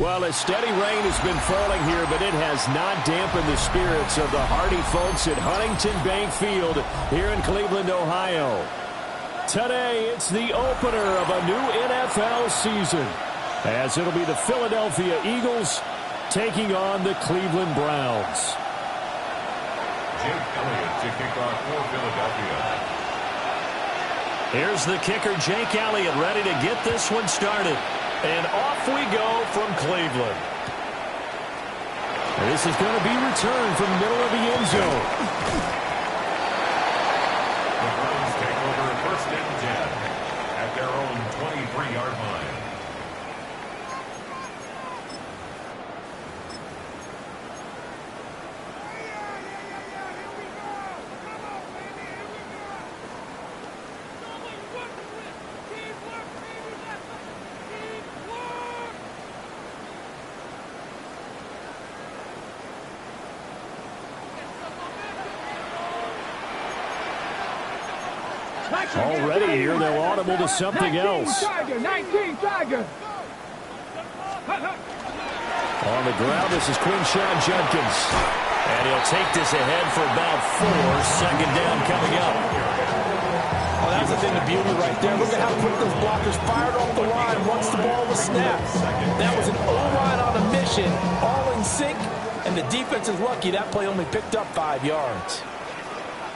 Well, a steady rain has been falling here, but it has not dampened the spirits of the hardy folks at Huntington Bank Field here in Cleveland, Ohio. Today, it's the opener of a new NFL season, as it'll be the Philadelphia Eagles taking on the Cleveland Browns. Jake Elliott to kick off for Philadelphia. Here's the kicker, Jake Elliott, ready to get this one started. And off we go from Cleveland. And this is going to be returned from the middle of the end zone. The Browns take over first and 10 at their own 23-yard line. Already here, they're audible to something else. 19 Tiger. On the ground, this is Quinshawn Judkins. And he'll take this ahead for about 4. Second down coming up. Oh, that's the thing, the beauty right there. Look at how quick those blockers fired off the line once the ball was snapped. That was an O-line on a mission, all in sync, and the defense is lucky that play only picked up 5 yards.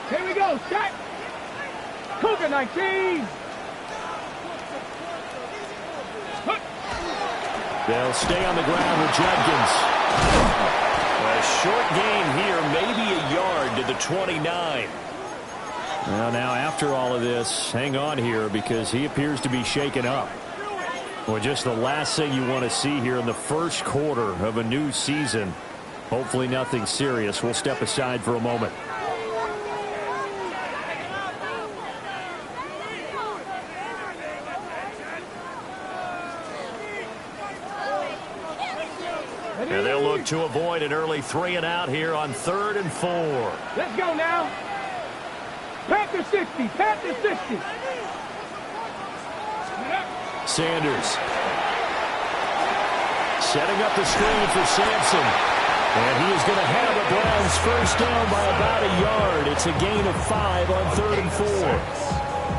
Here we go, set. Cougar 19. They'll stay on the ground with Judkins. A short gain here, maybe a yard to the 29. Well, now after all of this, hang on here because he appears to be shaken up. Well, just the last thing you want to see here in the first quarter of a new season. Hopefully nothing serious. We'll step aside for a moment. And they'll look to avoid an early 3 and out here on 3rd and 4. Let's go now. Panther 60. Panther 60. Sanders. Setting up the screen for Sampson. And he is going to have the Browns first down by about a yard. It's a gain of 5 on 3rd and 4.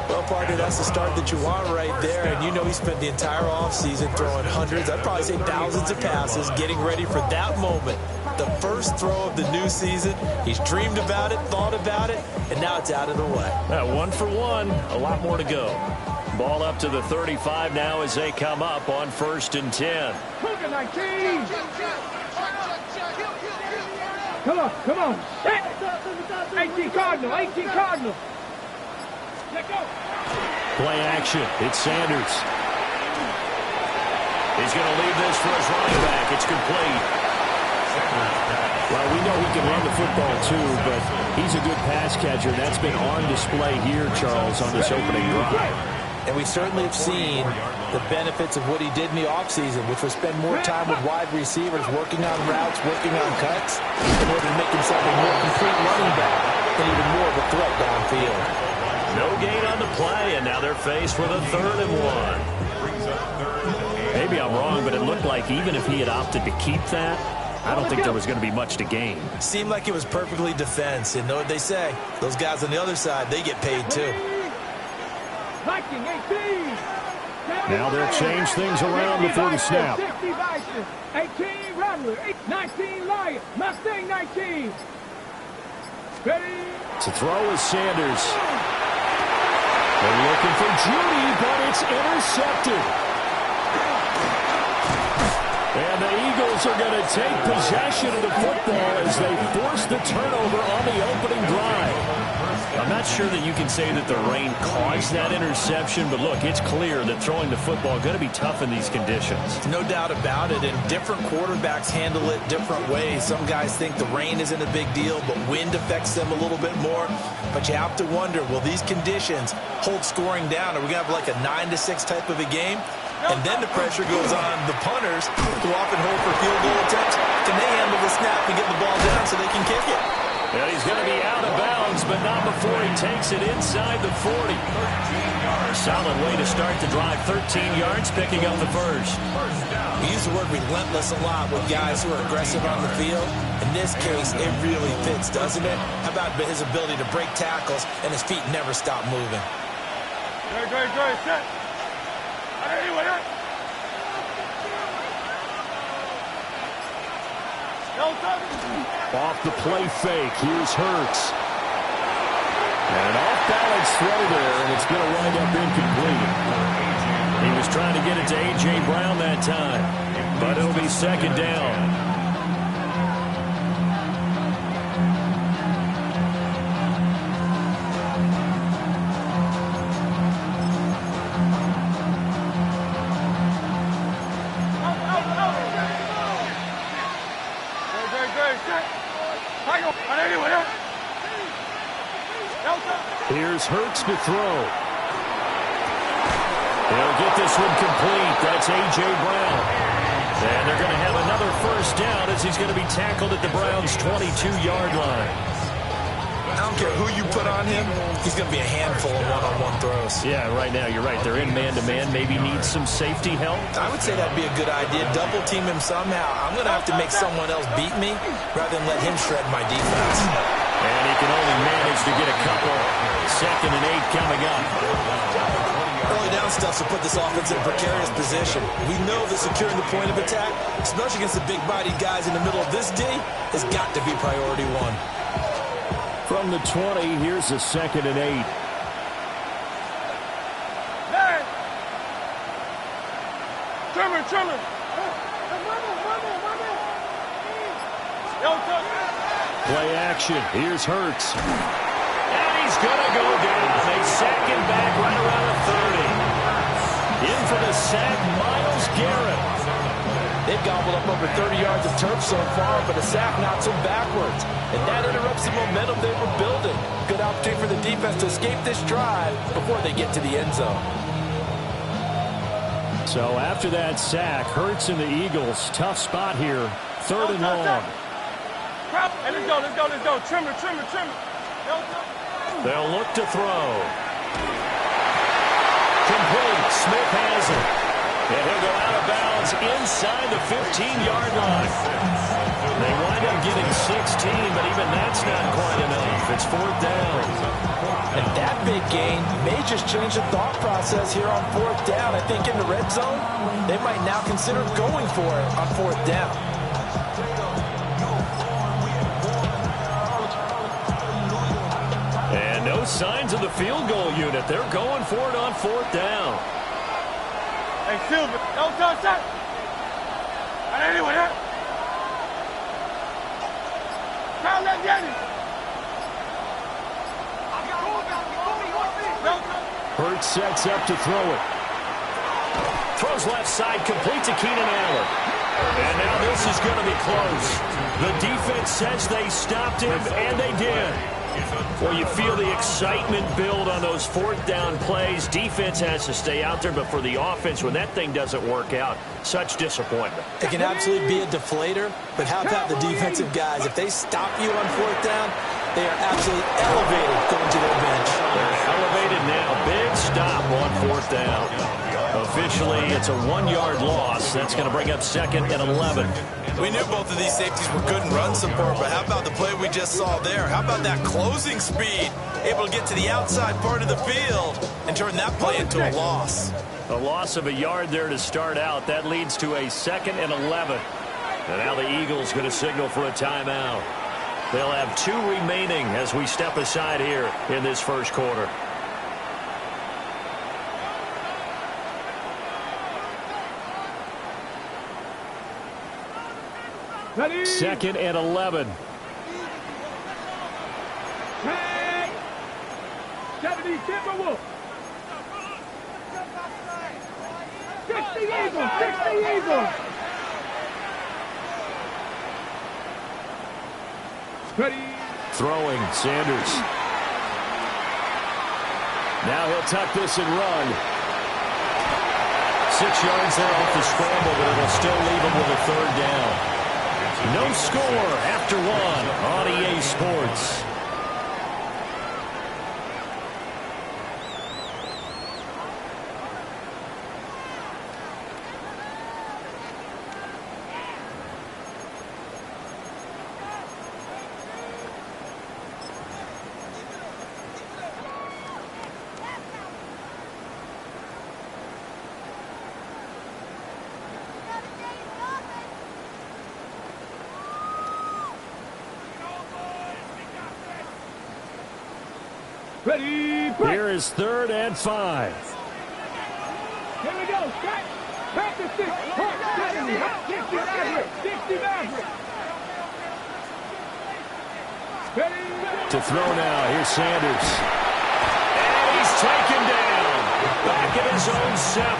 Well, partner, that's the start that you want right there. And you know he spent the entire offseason throwing hundreds, I'd probably say thousands of passes, getting ready for that moment. The first throw of the new season. He's dreamed about it, thought about it, and now it's out of the way. 1 for 1. A lot more to go. Ball up to the 35 now as they come up on 1st and 10. Cougar 19. Come on, come on. 18 Cardinal, 18 Cardinal. Let go. Play action. It's Sanders. He's going to leave this for his running back. It's complete. Well, we know he can run the football too, but he's a good pass catcher. That's been on display here, Charles, on this opening drive. And we certainly have seen the benefits of what he did in the offseason, which was spend more time with wide receivers, working on routes, working on cuts, in order to make himself a more complete running back and even more of a threat downfield. No gain on the play, and now they're faced with a 3rd and 1. Maybe I'm wrong, but it looked like even if he had opted to keep that, I don't think there was going to be much to gain. Seemed like it was perfectly defense. And know what they say? Those guys on the other side, they get paid too. Now they'll change things around before the snap. 18 Rattler, 19 Lion, Mustang 19. Ready? To throw is Sanders. They're looking for Judy, but it's intercepted. And the Eagles are going to take possession of the football as they force the turnover on the opening drive. I'm not sure that you can say that the rain caused that interception, but look, it's clear that throwing the football is going to be tough in these conditions. No doubt about it, and different quarterbacks handle it different ways. Some guys think the rain isn't a big deal, but wind affects them a little bit more. But you have to wonder, will these conditions hold scoring down? Are we going to have like a 9-6 type of a game? And then the pressure goes on the punters who often hold for field goal attempts. Can they handle the snap and get the ball down so they can kick it? And he's going to be out of bounds, but not before he takes takes it inside the 40. Solid way to start the drive. 13 yards, picking up the first. We use the word relentless a lot with guys who are aggressive on the field. In this case, it really fits, doesn't it? How about his ability to break tackles and his feet never stop moving? Good, set. Off the play fake, here's Hurts. And an off-balance throw there, and it's going to wind up incomplete. He was trying to get it to A.J. Brown that time, but it'll be second down. Here's Hurts to throw. They'll get this one complete. That's A.J. Brown. And they're going to have another first down as he's going to be tackled at the Browns' 22-yard line. I don't care who you put on him, he's going to be a handful of one-on-one throws. Yeah, right now, you're right. They're in man-to-man. Maybe need some safety help. I would say that'd be a good idea. Double team him somehow. I'm going to have to make someone else beat me rather than let him shred my defense. And he can only manage to get a couple. 2nd and 8 coming up. Early down stuff to put this offense in a precarious position. We know that securing the point of attack, especially against the big-bodied guys in the middle of this D, has got to be priority one. From the 20, here's a 2nd and 8. Hey! Trimmer! Play action. Here's Hurts. And he's going to go down. They sack him back right around the 30. In for the sack, Myles Garrett. They've gobbled up over 30 yards of turf so far, but a sack knocks them backwards. And that interrupts the momentum they were building. Good opportunity for the defense to escape this drive before they get to the end zone. So after that sack, Hurts and the Eagles, tough spot here. 3rd and long. Hey, let's go. Trimmer. They'll look to throw. Complete. Smith has it. And he'll go out of bounds inside the 15-yard line. They wind up getting 16, but even that's not quite enough. It's 4th down. And that big gain may just change the thought process here on 4th down. I think in the red zone, they might now consider going for it on 4th down. And no signs of the field goal unit. They're going for it on 4th down. Hey, Silver, don't touch that. Anyway, Kyle, let's get it. Hurts sets up to throw it. Throws left side, complete to Keenan Allen. And now this is going to be close. The defense says they stopped him, and they did. Well, you feel the excitement build on those 4th down plays. Defense has to stay out there, but for the offense, when that thing doesn't work out, such disappointment. It can absolutely be a deflator, but how about the defensive guys? If they stop you on 4th down, they are absolutely elevated going to their bench. They're elevated now. Big stop on 4th down. Officially, it's a 1-yard loss. That's going to bring up 2nd and 11. We knew both of these safeties were good in run support, but how about the play we just saw there? How about that closing speed? Able to get to the outside part of the field and turn that play into a loss. A loss of a yard there to start out. That leads to a 2nd and 11. And now the Eagles going to signal for a timeout. They'll have 2 remaining as we step aside here in this first quarter. Ready? 2nd and 11. Hey! Deputy Timberwolf. 60 Eagles. Ready? Throwing, Sanders. Now he'll tuck this and run. 6 yards there off the scramble, but it'll still leave him with a 3rd down. No score after 1 on EA Sports. Ready, break. Here is 3rd and 5. Here we go. Set. Practice this. Hot 70. Hot 60 Maverick. 60 Maverick. Ready. To throw now. Here's Sanders. And he's taken down. Back at his own 7.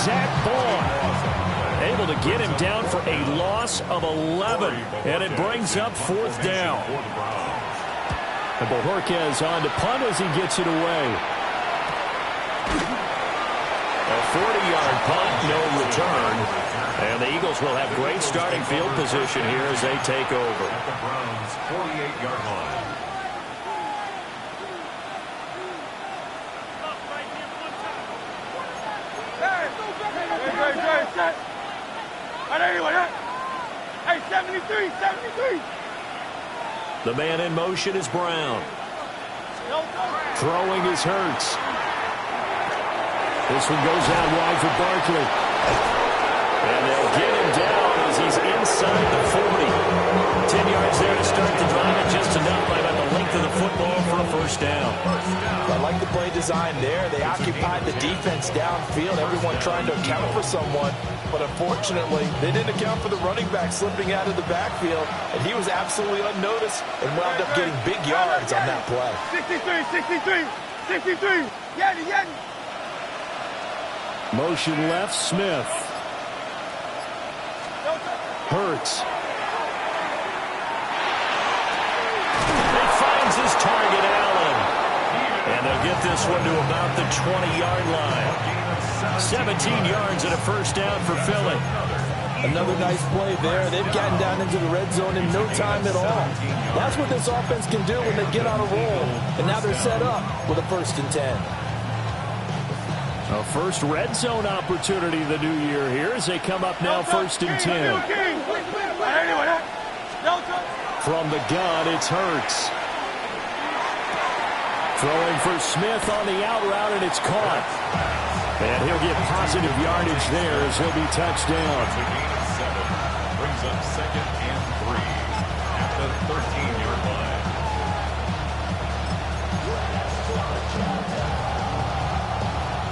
Zach Vaughn able to get him down for a loss of 11. And it brings up 4th down. And Bojorquez on to punt as he gets it away. A 40-yard punt, no return. And the Eagles will have great starting field position here as they take over. At the Browns' 48-yard line. Hey, 73, 73. The man in motion is Brown. Throwing is Hurts. This one goes out wide for Barkley. And they'll get him down as he's inside the 40. 10 yards there to start the drive, and just enough by about the length of the football for a 1st down. I like the play design there. They occupied the defense downfield, everyone trying to account for someone. But unfortunately, they didn't account for the running back slipping out of the backfield, and he was absolutely unnoticed and wound up getting big yards on that play. 63, 63, 63. Yeti. Motion left, Smith. Hurts. He finds his target, Allen. And they'll get this one to about the 20-yard line. 17 yards and a 1st down for Philly. Another nice play there. They've gotten down into the red zone in no time at all. That's what this offense can do when they get on a roll. And now they're set up with a 1st and 10. A first red zone opportunity the new year here as they come up now 1st and 10. From the gun, it's Hurts. Throwing for Smith on the out route, and it's caught. And he'll get positive yardage there as he'll be touched down. A gain of 7 brings up 2nd and 3 at the 13-yard line.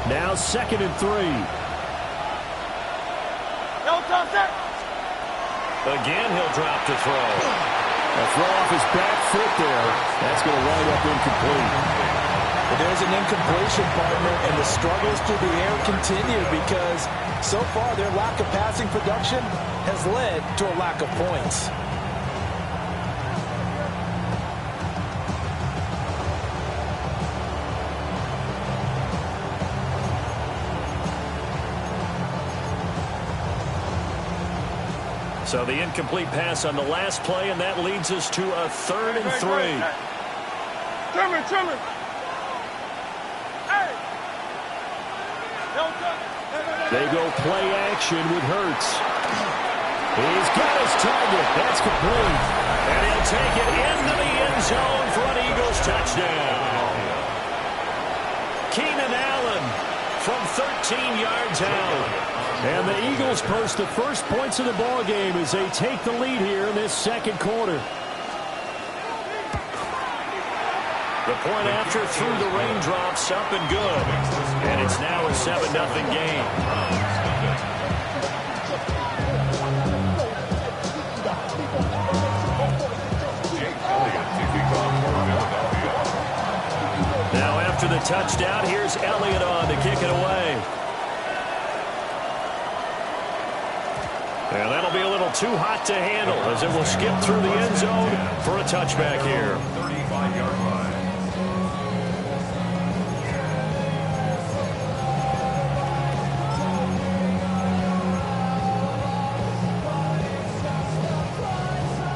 Now 2nd and 3. Again, he'll drop to throw. A throw off his back foot there. That's going to wind up incomplete. But there's an incompletion, partner, and the struggles through the air continue because so far their lack of passing production has led to a lack of points. So the incomplete pass on the last play, and that leads us to a 3rd and 3. Trimmer. They go play action with Hurts. He's got his target. That's complete. And he'll take it into the end zone for an Eagles touchdown. Keenan Allen from 13 yards out. And the Eagles post the first points of the ball game as they take the lead here in this 2nd quarter. The point after through the raindrops, up and good. And it's now a 7-0 game. Now after the touchdown, here's Elliott on to kick it away. And that'll be a little too hot to handle as it will skip through the end zone for a touchback here. 35-yard line.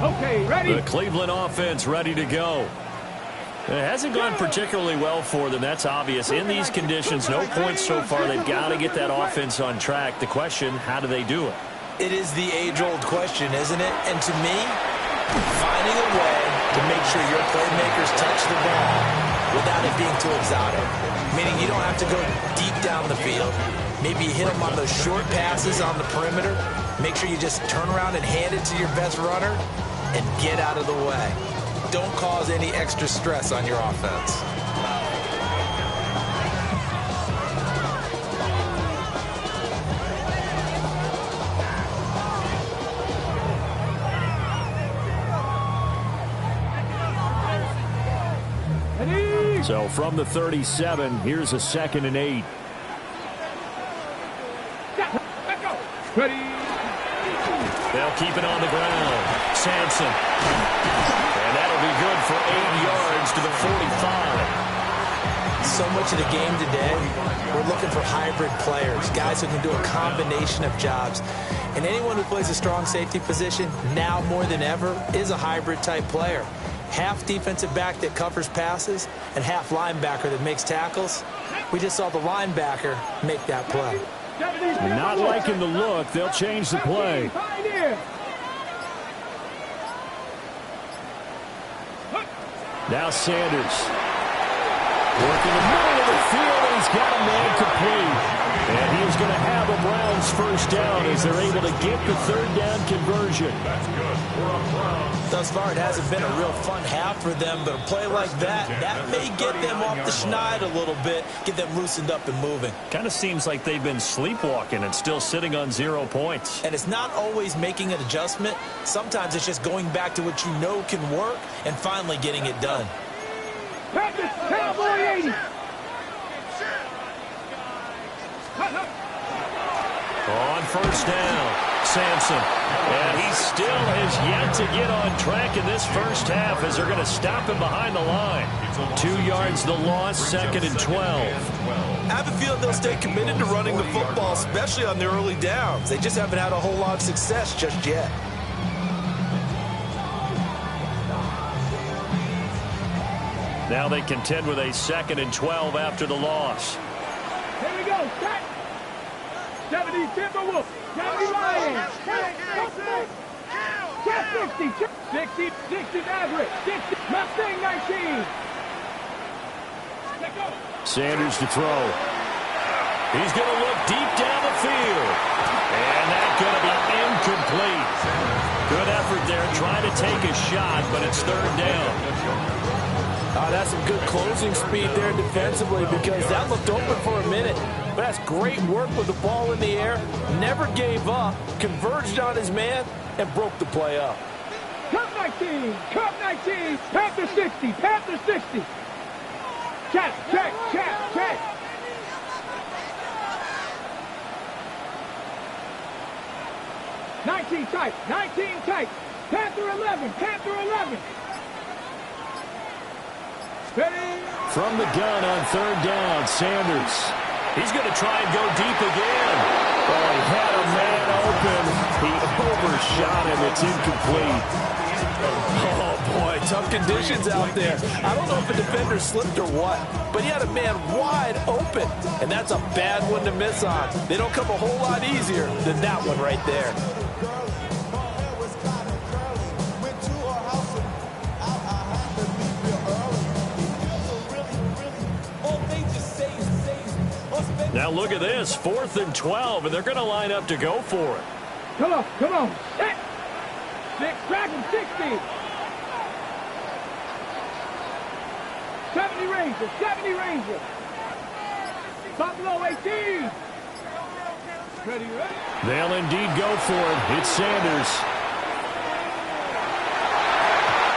Okay, ready? The Cleveland offense ready to go. It hasn't gone particularly well for them. That's obvious. In these conditions, no points so far. They've got to get that offense on track. The question, how do they do it? It is the age-old question, isn't it? And to me, finding a way to make sure your playmakers touch the ball without it being too exotic. Meaning you don't have to go deep down the field. Maybe you hit them on those short passes on the perimeter. Make sure you just turn around and hand it to your best runner and get out of the way. don't cause any extra stress on your offense. So from the 37, here's a 2nd and 8. Ready. They'll keep it on the ground. Sampson. And that'll be good for 8 yards to the 45. So much of the game today, we're looking for hybrid players, guys who can do a combination of jobs. And anyone who plays a strong safety position, now more than ever, is a hybrid type player. Half defensive back that covers passes and half linebacker that makes tackles. We just saw the linebacker make that play. Not liking the look. They'll change the play. Now Sanders. Working the middle of the field, and he's got a man complete. And he is going to have a Browns first down as they're able to get the 3rd down conversion. That's good for a Browns. Thus far, it hasn't been a real fun half for them, but a play like that may get them off the schneid a little bit, get them loosened up and moving. Kind of seems like they've been sleepwalking and still sitting on 0 points. And it's not always making an adjustment. Sometimes it's just going back to what you know can work and finally getting it done. Cowboy 80. On first down, Sampson. And he still has yet to get on track in this first half as they're going to stop him behind the line. 2 yards the loss, 2nd and 12. I have a feeling they'll stay committed to running the football, especially on their early downs. They just haven't had a whole lot of success just yet. Now they contend with a 2nd and 12 after the loss. Here we go. Set. 70 Timberwolves. 70 Lions. Check 60. 60 Maverick. 60 Mustang 19. Let's go. Sanders to throw. He's going to look deep down the field. And that's going to be incomplete. Good effort there trying to take a shot, but it's 3rd down. That's some good closing speed there defensively because that looked open for a minute. But that's great work with the ball in the air. Never gave up, converged on his man, and broke the play up. Cup 19. Cup 19. Panther 60. Panther 60. Check. 19 tight. 19 tight. Panther 11. Panther 11. From the gun on 3rd down, Sanders. He's going to try and go deep again. Oh, he had a man open. He overshot him. It's incomplete. Oh, boy, tough conditions out there. I don't know if a defender slipped or what, but he had a man wide open, and that's a bad one to miss on. They don't come a whole lot easier than that one right there. Now look at this, 4th and 12, and they're going to line up to go for it. Come on. Set. 6, Dragon 60. 70 Ranger. Buffalo 18. Ready? They'll indeed go for it. It's Sanders.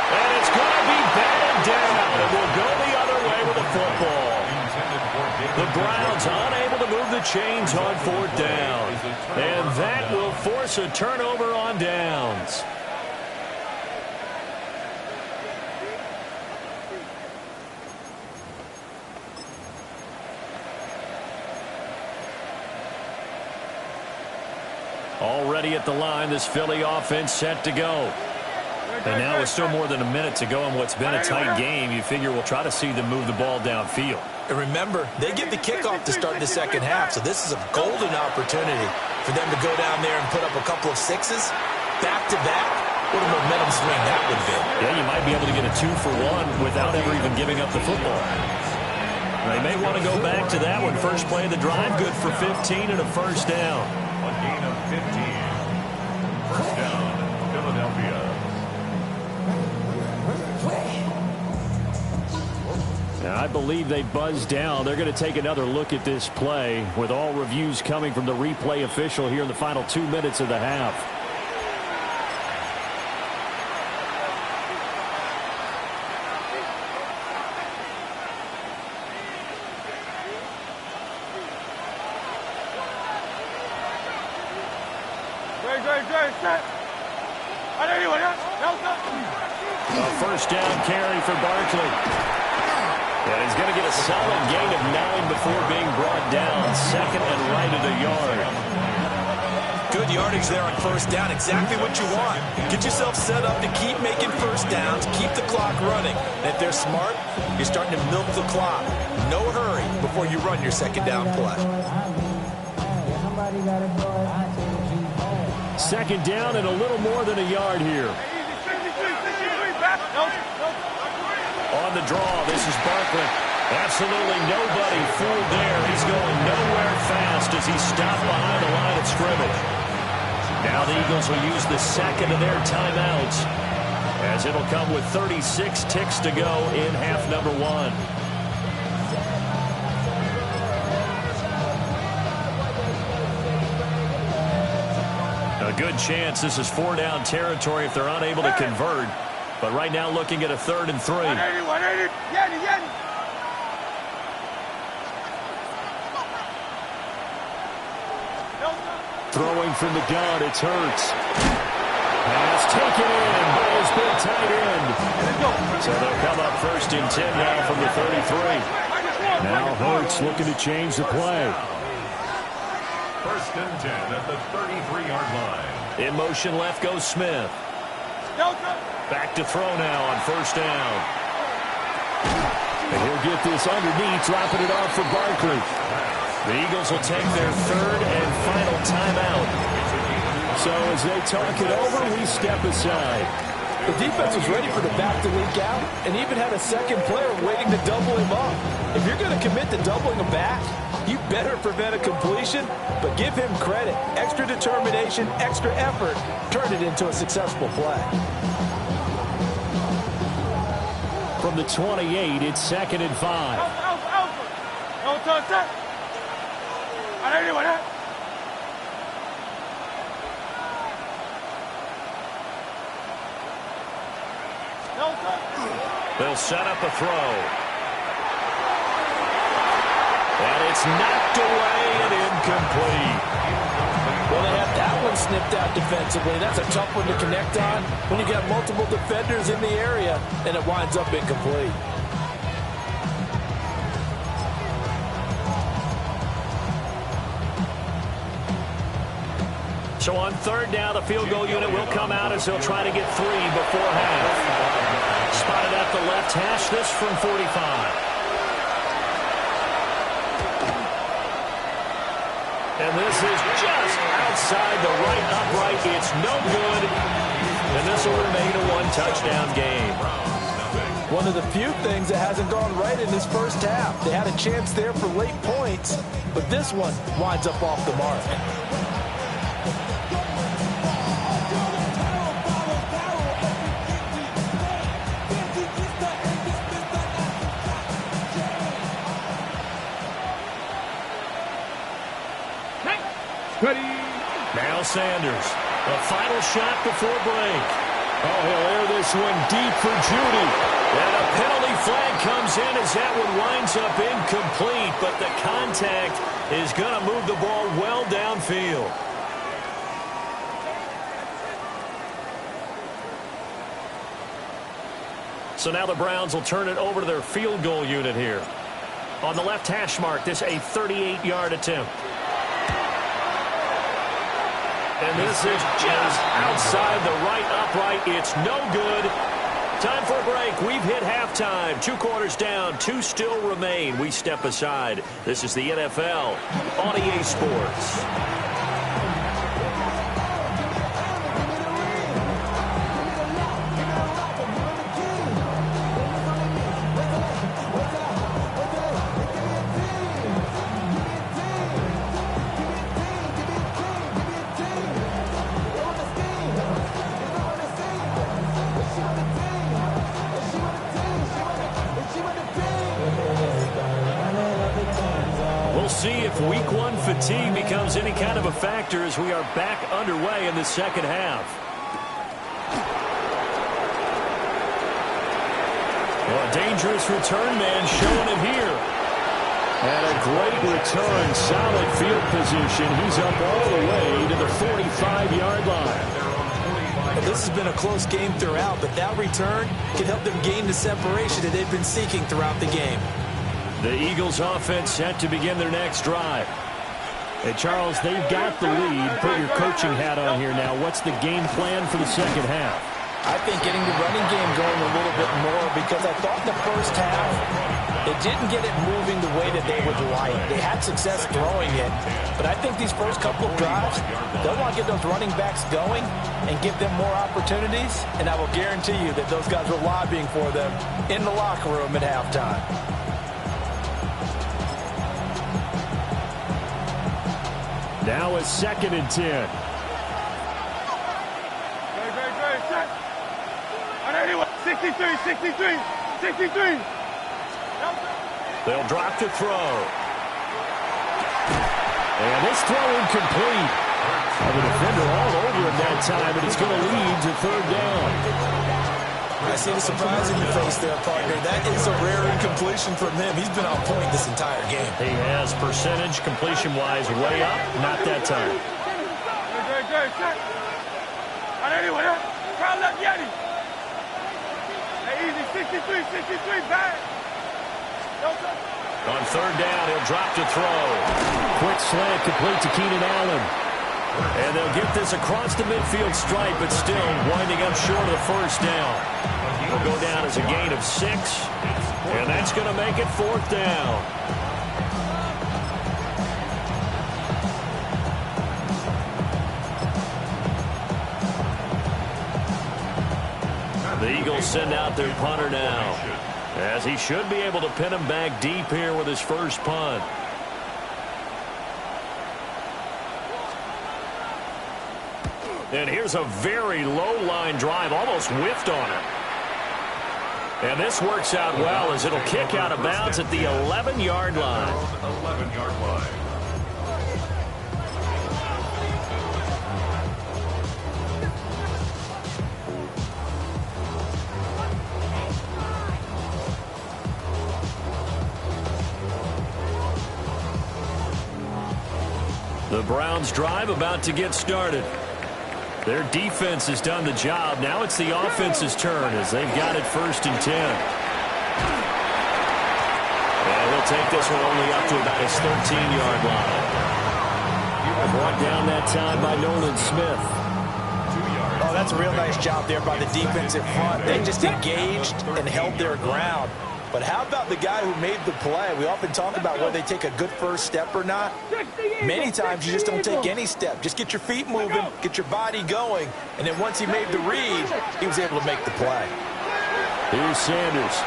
And it's going to be batted down, and we'll go the other way with the football. The Browns unable to move the chains on 4th down. And that will force a turnover on downs. Already at the line, this Philly offense set to go. And now with still more than a minute to go in what's been a tight game, you figure we'll try to see them move the ball downfield. And remember, they get the kickoff to start the second half, so this is a golden opportunity for them to go down there and put up a couple of sixes back-to-back. What a momentum swing that would be. Yeah, you might be able to get a 2-for-1 without ever even giving up the football. They may want to go back to that one. First play of the drive, good for 15 and a first down. A gain of 15. First down, Philadelphia. I believe they buzzed down. They're going to take another look at this play with all reviews coming from the replay official here in the final 2 minutes of the half. A first down carry for Barkley. And he's going to get a solid gain of 9 before being brought down. Second and right at a yard. Good yardage there on first down. Exactly what you want. Get yourself set up to keep making first downs, keep the clock running. And if they're smart, you're starting to milk the clock. No hurry before you run your second down play. Second down and a little more than a yard here. On the draw, this is Barkley. Absolutely nobody fooled there. He's going nowhere fast as he's stopped behind the line of scrimmage. Now the Eagles will use the second of their timeouts, as it'll come with 36 ticks to go in half number 1. A good chance this is 4-down territory if they're unable to convert. But right now looking at a 3rd and 3. Throwing from the gun, it's Hurts. Pass taken in by his big tight end. So they'll come up 1st and 10 now from the 33. Now Hurts looking to change the play. 1st and 10 at the 33-yard line. In motion left goes Smith. Back to throw now on 1st down. And he'll get this underneath, dropping it off for Barkley. The Eagles will take their 3rd and final timeout. So as they talk it over, we step aside. The defense was ready for the back to leak out and even had a second player waiting to double him up. If you're going to commit to doubling him back, you better prevent a completion, but give him credit. Extra determination, extra effort, turn it into a successful play. From the 28, it's 2nd and 5. They'll set up a throw. And it's knocked away and incomplete. Well, they have that one snipped out defensively. That's a tough one to connect on when you got multiple defenders in the area, and it winds up incomplete. So on 3rd down, the field goal unit will come out as they'll try to get 3 before half. Spotted at the left hash, this from 45. And this is just outside the right upright. It's no good. And this will remain a 1-touchdown game. One of the few things that hasn't gone right in this first half. They had a chance there for late points, but this one winds up off the mark. Now Sanders, a final shot before break. Oh, he'll air this one deep for Judy. And a penalty flag comes in as that one winds up incomplete, but the contact is going to move the ball well downfield. So now the Browns will turn it over to their field goal unit here. On the left hash mark, this a 38-yard attempt. And this is just outside the right upright. It's no good. Time for a break. We've hit halftime. 2 quarters down. 2 still remain. We step aside. This is the NFL on EA Sports. see if week one fatigue becomes any kind of a factor as we are back underway in the second half. Well, a dangerous return man showing it here. And a great return, solid field position. He's up all the way to the 45-yard line. Well, this has been a close game throughout, but that return can help them gain the separation that they've been seeking throughout the game. The Eagles offense set to begin their next drive. Hey, Charles, they've got the lead. Put your coaching hat on here now. What's the game plan for the second half? I think getting the running game going a little bit more, because I thought in the first half they didn't get it moving the way that they would like. They had success throwing it, but I think these first couple of drives, they'll want to get those running backs going and give them more opportunities, and I will guarantee you that those guys were lobbying for them in the locker room at halftime. Now a 2nd and 10. Anyway, 63. They'll drop to throw. And this throw incomplete. The defender all over him that time, and it's going to lead to 3rd down. I see the surprise in your face there, partner. That is a rare incompletion from him. He's been on point this entire game. He has percentage completion-wise way up. Not that time. Anyway, crowd left Yeti. Easy, 63, back. On 3rd down, he'll drop to throw. Quick slant complete to Keenan Allen. And they'll get this across the midfield stripe, but still winding up short of the 1st down. They'll go down as a gain of 6, and that's going to make it 4th down. The Eagles send out their punter now, as he should be able to pin him back deep here with his first punt. And here's a very low-line drive, almost whiffed on it. And this works out well as it'll kick out of bounds at the 11-yard line. 11-yard line. The Browns' drive about to get started. Their defense has done the job. Now it's the offense's turn as they've got it 1st and 10. And he'll take this one only up to about his 13-yard line. Brought down that time by Nolan Smith. Oh, that's a real nice job there by the defensive front. They just engaged and held their ground. But how about the guy who made the play? We often talk about whether they take a good first step or not. Many times you just don't take any step. Just get your feet moving, get your body going, and then once he made the read, he was able to make the play. Here's Sanders.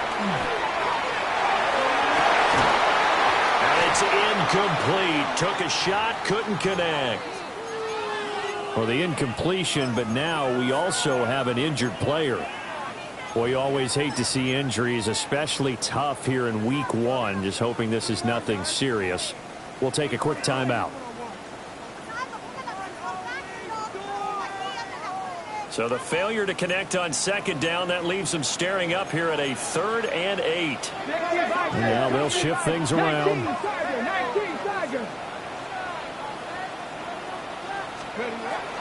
And it's incomplete. Took a shot, couldn't connect. Well, the incompletion, but now we also have an injured player. Well, you always hate to see injuries, especially tough here in week 1. Just hoping this is nothing serious. We'll take a quick timeout. So the failure to connect on 2nd down, that leaves them staring up here at a 3rd and 8. Now they'll shift things around.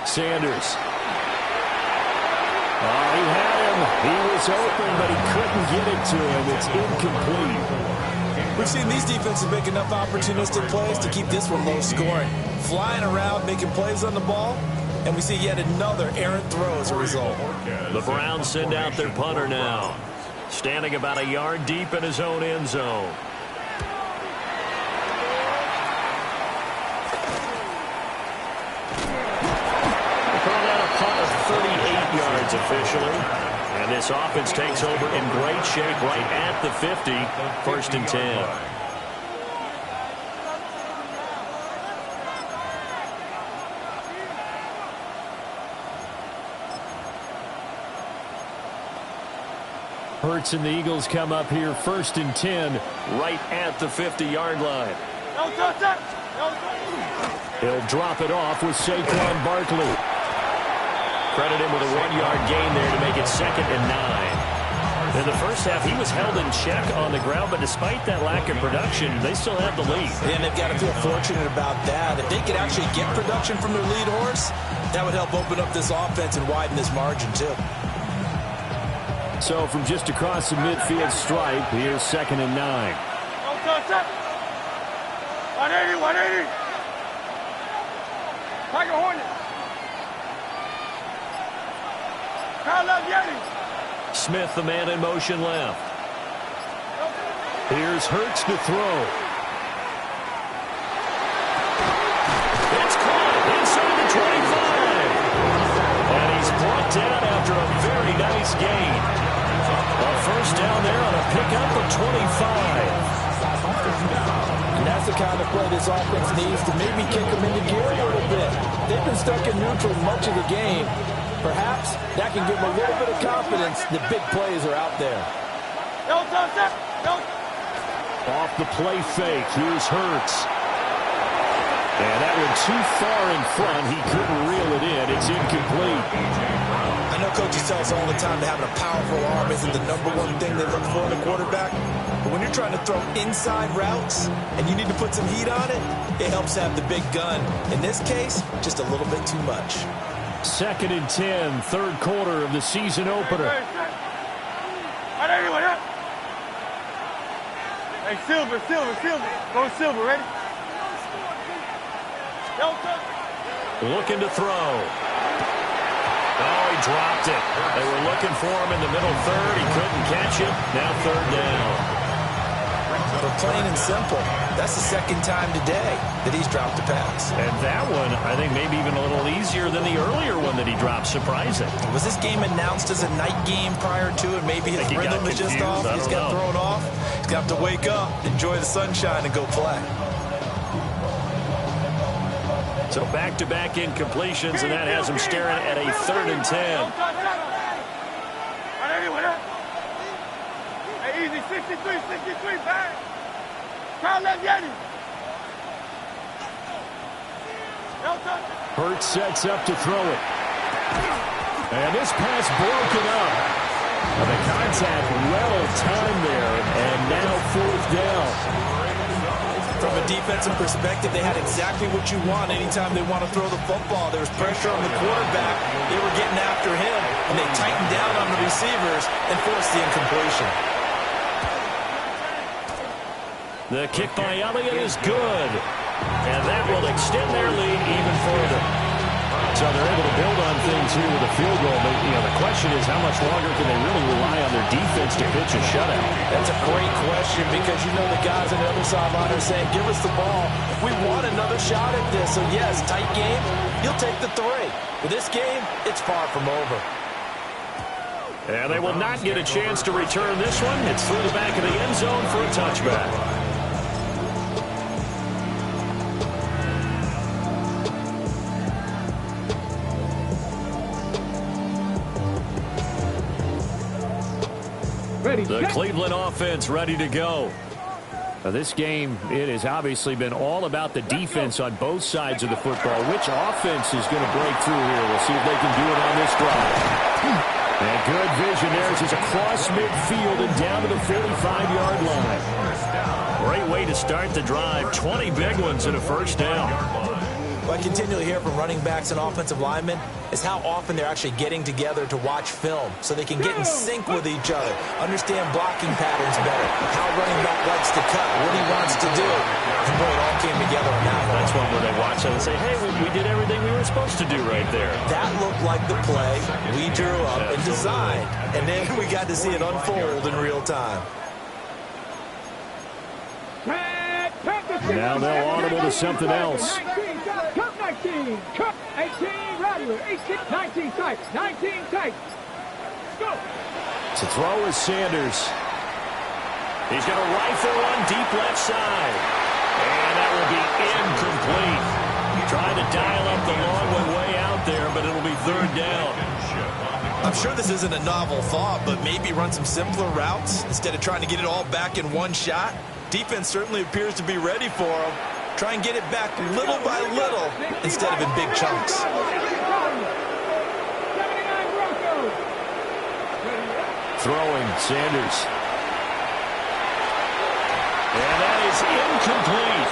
Sanders. Oh, he had him. He was open, but he couldn't get it to him. It's incomplete. We've seen these defenses make enough opportunistic plays to keep this one low scoring. Flying around, making plays on the ball, and we see yet another errant throw as a result. The Browns send out their punter now. Standing about a yard deep in his own end zone. Punt of 38 yards officially. And this offense takes over in great shape right at the 50. 1st and 10. Hurts and the Eagles come up here 1st and 10 right at the 50-yard line. He'll drop it off with Saquon Barkley. Credit him with a 1-yard gain there to make it 2nd and 9. In the first half, he was held in check on the ground, but despite that lack of production, they still have the lead. And they've got to feel fortunate about that. If they could actually get production from their lead horse, that would help open up this offense and widen this margin, too. So from just across the midfield stripe, here's 2nd and 9. 180, 180. Tiger Hornet. Kyle left Yeti. Smith, the man in motion left. Here's Hurts to throw. It's caught inside the 25. And he's brought down after a very nice gain. A first down there on a pickup of 25. And that's the kind of play this offense needs to maybe kick them into gear a little bit. They've been stuck in neutral much of the game. Perhaps that can give them a little bit of confidence that big plays are out there. Off the play fake, here's Hurts. And that one too far in front. He couldn't reel it in. It's incomplete. I know coaches tell us all the time that having a powerful arm isn't the #1 thing they look for in a quarterback. But when you're trying to throw inside routes and you need to put some heat on it, it helps have the big gun. In this case, just a little bit too much. 2nd and 10, third quarter of the season opener. Hey, Silver. Go Silver, ready? Looking to throw. Oh, he dropped it. They were looking for him in the middle third. He couldn't catch it. Now 3rd down. But plain and simple, that's the 2nd time today that he's dropped a pass. And that one, I think, maybe even a little easier than the earlier one that he dropped. Surprising. Was this game announced as a night game prior to it? Maybe his rhythm is just off. He's got thrown off. He's got to wake up, enjoy the sunshine, and go play. So back-to-back incompletions, and that has him staring at a 3rd and 10. Hey, easy, 63, back. Kyle left Yeti. Hurts sets up to throw it. And this pass broken up. And the contact well timed there, and now 4th down. From a defensive perspective, they had exactly what you want anytime they want to throw the football. There was pressure on the quarterback. They were getting after him, and they tightened down on the receivers and forced the incompletion. The kick by Elliott is good. And that will extend their lead even further. So they're able to build on things here with a field goal. But, the question is how much longer can they really rely on their defense to pitch a shutout? That's a great question because the guys on the other sideline are saying, give us the ball. We want another shot at this. So, yes, tight game. You'll take the 3. But this game, it's far from over. And they will not get a chance to return this one. It's through the back of the end zone for a touchback. The Cleveland offense ready to go. This game, it has obviously been all about the defense on both sides of the football. Which offense is going to break through here? We'll see if they can do it on this drive. And good vision there as it's across midfield and down to the 45-yard line. Great way to start the drive. 20 big ones and a first down. What I continually hear from running backs and offensive linemen is how often they're actually getting together to watch film so they can get in sync with each other, understand blocking patterns better, how running back likes to cut, what he wants to do. And boy, it all came together on that one. That's one where they watch it and say, hey, we did everything we were supposed to do right there. That looked like the play we drew up and designed, and then we got to see it unfold in real time. Now they'll audible to something else. 19, cut, 18, Rattler, 18, 19 tight, 19 tight. Go. To throw is Sanders. He's going to rifle one deep left side. And that will be incomplete. Trying to dial up the long one way out there, but it'll be 3rd down. I'm sure this isn't a novel thought, but maybe run some simpler routes instead of trying to get it all back in one shot. defense certainly appears to be ready for him. Try and get it back little by little instead of in big chunks. Throwing, Sanders. And that is incomplete.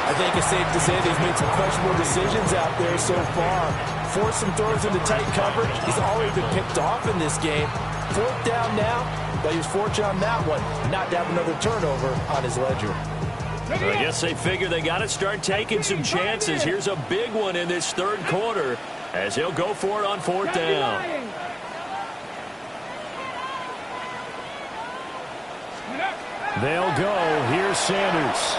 I think it's safe to say that he's made some questionable decisions out there so far. Forced some throws into tight coverage. He's already been picked off in this game. 4th down now, but he was fortunate on that one not to have another turnover on his ledger. I guess they figure they got to start taking some chances. Here's a big one in this 3rd quarter as he'll go for it on 4th down. They'll go. Here's Sanders.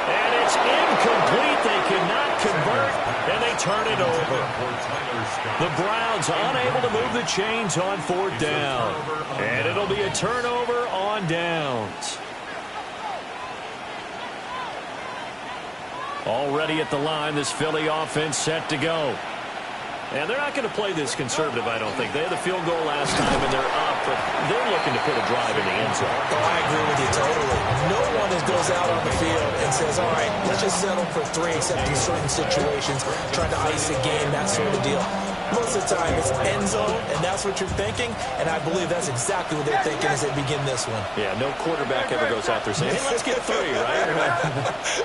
And it's incomplete. They cannot convert, and they turn it over. The Browns unable to move the chains on 4th down. And it'll be a turnover on downs. Already at the line, this Philly offense set to go. And they're not going to play this conservative, I don't think. They had the field goal last time, and they're up, but they're looking to put a drive in the end zone. Oh, I agree with you totally. No one goes out on the field and says, all right, let's just settle for 3, except in certain situations, trying to ice a game, that sort of deal. Most of the time, it's end zone, and that's what you're thinking, and I believe that's exactly what they're thinking as they begin this one. Yeah, no quarterback ever goes out there saying, hey, let's get 3, right?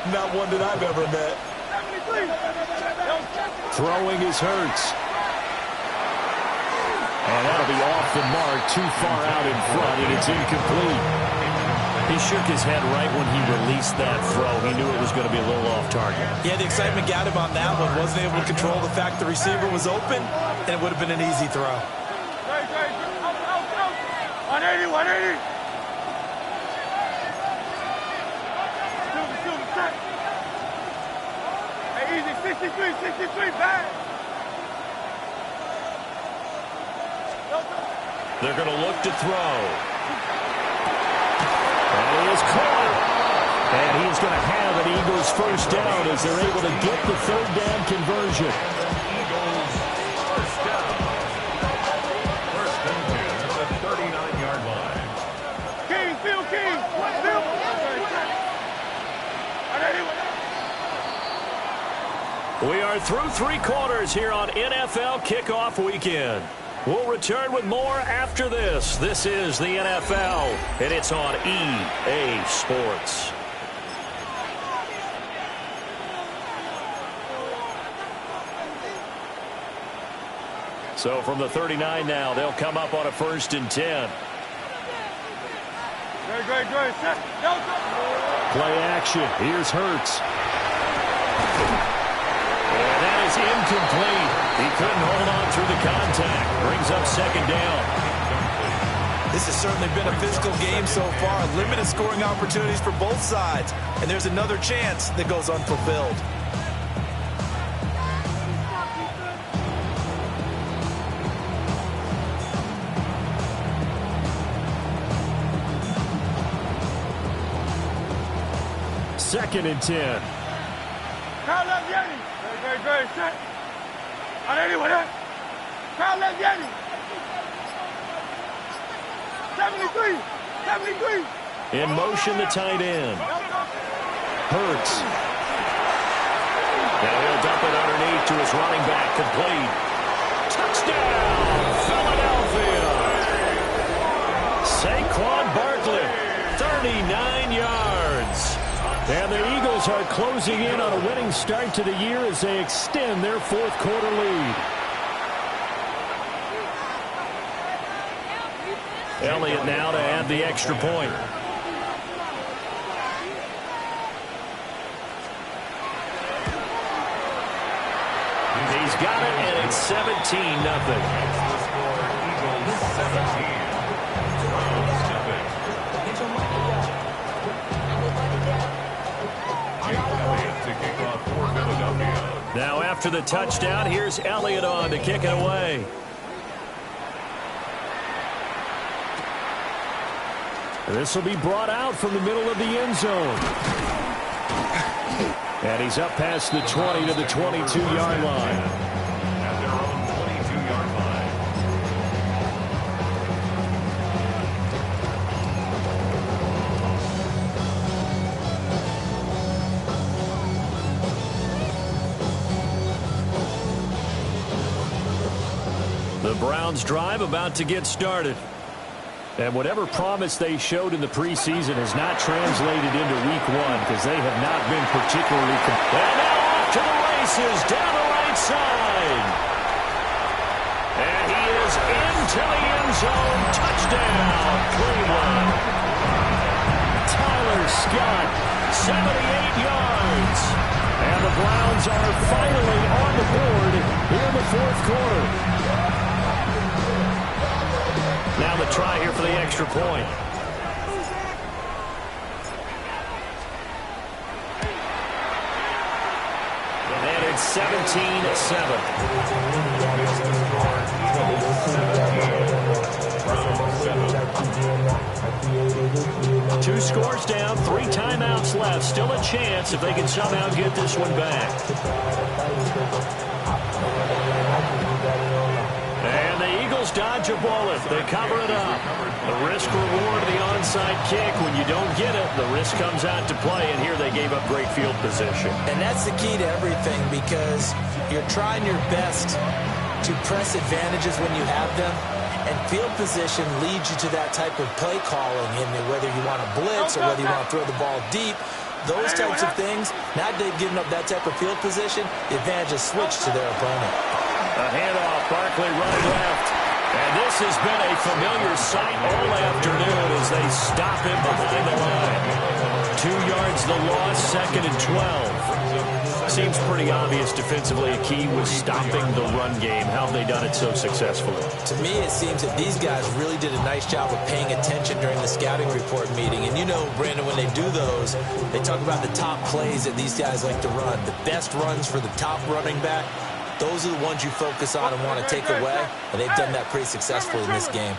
Not one that I've ever met. Throwing is Hurts. And that'll be off the mark, too far out in front, and it's incomplete. He shook his head right when he released that throw. He knew it was going to be a little off target. Yeah, the excitement got him on that one. Wasn't able to control the fact the receiver was open, and it would have been an easy throw. 180, 180. Hey, easy, 63, back. They're going to look to throw. And he is caught. And he's going to have an Eagles 1st down as they're able to get the 3rd down conversion. Eagles 1st down. 1st and 10 at the 39-yard line. King, Phil. We are through 3 quarters here on NFL Kickoff Weekend. We'll return with more after this. This is the NFL, and it's on EA Sports. So from the 39 now, they'll come up on a 1st and 10. Great. Play action. Here's Hurts. And that is incomplete. He couldn't hold on through the contact. Brings up 2nd down. This has certainly been a physical game so far. Limited scoring opportunities for both sides. And there's another chance that goes unfulfilled. Second and 10. Crowd left Yanni. Great. Set. 180 with it. Crowd left Yanni. 73. In motion, the tight end. Hurts. Now he'll dump it underneath to his running back. Complete. Touchdown, Philadelphia. Saquon Barkley, 39 yards. And the Eagles are closing in on a winning start to the year as they extend their 4th quarter lead. Elliott now to add the extra point. He's got it, and it's 17-0. Eagles 17. Now after the touchdown, here's Elliott on to kick it away. This will be brought out from the middle of the end zone. And he's up past the 20 to the 22-yard line. At their own 22-yard line. The Browns drive about to get started. And whatever promise they showed in the preseason has not translated into week one because they have not been particularly and now off to the races down the right side. And he is into the end zone. Touchdown, Cleveland. Tyler Scott, 78 yards. And the Browns are finally on the board here in the fourth quarter. Now the try here for the extra point. And it's 17-7. 2 scores down, 3 timeouts left. Still a chance if they can somehow get this one back. And the Eagles dodge a bullet. They cover it up. The risk-reward of the onside kick. When you don't get it, the risk comes out to play, and here they gave up great field position. And that's the key to everything because you're trying your best to press advantages when you have them, and field position leads you to that type of play calling, in whether you want to blitz or whether you want to throw the ball deep. Those types of things, now they've given up that type of field position, the advantage is switched to their opponent. A handoff, Barkley running left. And this has been a familiar sight all afternoon as they stop him behind the line. 2 yards the loss, 2nd and 12. Seems pretty obvious defensively a key was stopping the run game. How have they done it so successfully? To me, it seems that these guys really did a nice job of paying attention during the scouting report meeting. And you know, Brandon, when they do those, they talk about the top plays that these guys like to run. The best runs for the top running back. Those are the ones you focus on and want to take away, and they've done that pretty successfully in this game.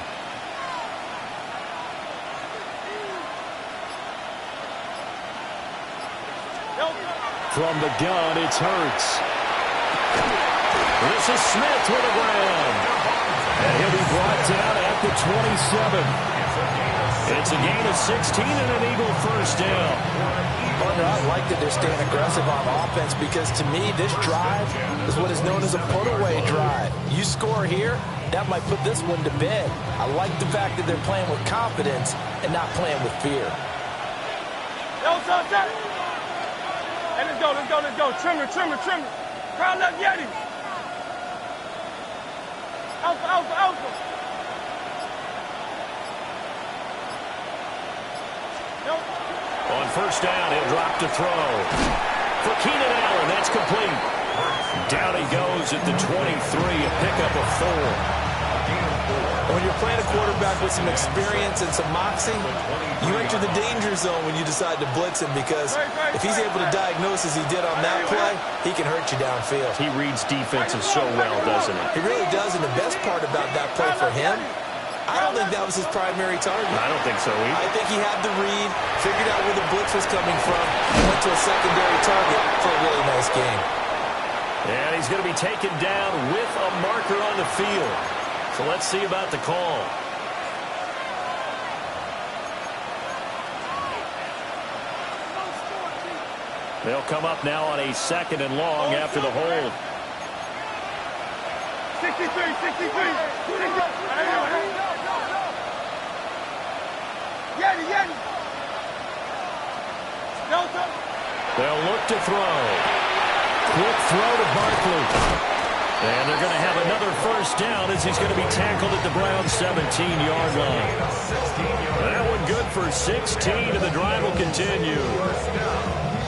From the gun, it's Hurts. This is Smith with a ground. And he'll be brought down at the 27. It's a gain of 16 and an Eagle first down. Partner, I like that they're staying aggressive on offense because to me, this drive is what is known as a put-away drive. You score here, that might put this one to bed. I like the fact that they're playing with confidence and not playing with fear. Hey, let's go. Trimmer. Crowd left, Yeti. Alpha. On first down, he'll drop to throw. For Keenan Allen, that's complete. Down he goes at the 23, a pickup of 4. When you're playing a quarterback with some experience and some moxie, you enter the danger zone when you decide to blitz him because if he's able to diagnose as he did on that play, he can hurt you downfield. He reads defenses so well, doesn't he? He really does, and the best part about that play for him, I don't think that was his primary target. I don't think so either. I think he had the read, figured out where the blitz was coming from, and went to a secondary target for a really nice game. And he's going to be taken down with a marker on the field. So let's see about the call. They'll come up now on a 2nd and long after the hold. 63. Yeti. They'll look to throw. Quick throw to Barkley. And they're going to have another first down as he's going to be tackled at the Browns' 17-yard line. That one good for 16, and the drive will continue.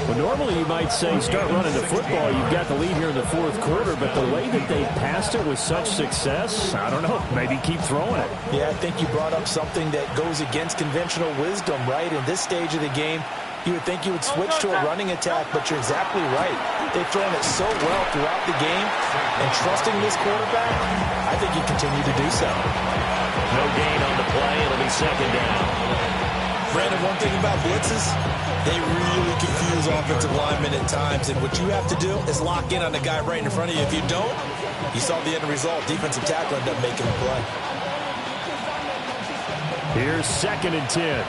Well, normally you might say start running the football. You've got the lead here in the fourth quarter, but the way that they passed it with such success, I don't know, maybe keep throwing it. Yeah, I think you brought up something that goes against conventional wisdom, right? In this stage of the game, you would think you would switch to a running attack, but you're exactly right. They've thrown it so well throughout the game, and trusting this quarterback, I think you continue to do so. No gain on the play. It'll be 2nd down. Brandon, one thing about blitzes, they really confuse offensive linemen at times, and what you have to do is lock in on the guy right in front of you. If you don't, you saw the end result. Defensive tackle ended up making the play. Here's 2nd and 10.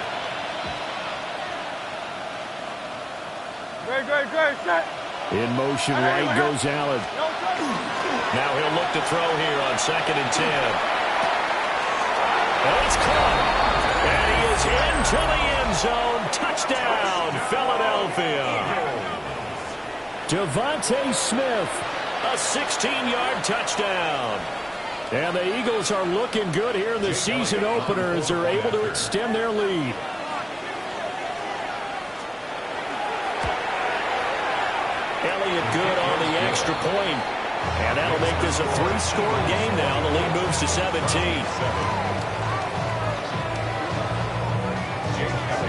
Great, set. In motion, right goes Allen. Now he'll look to throw here on 2nd and 10. Oh, it's caught. And he is into the end zone. Touchdown, Philadelphia. Devontae Smith, a 16-yard touchdown. And the Eagles are looking good here in the season opener as they're able to extend their lead. Elliott good on the extra point. And that'll make this a 3-score game now. The lead moves to 17.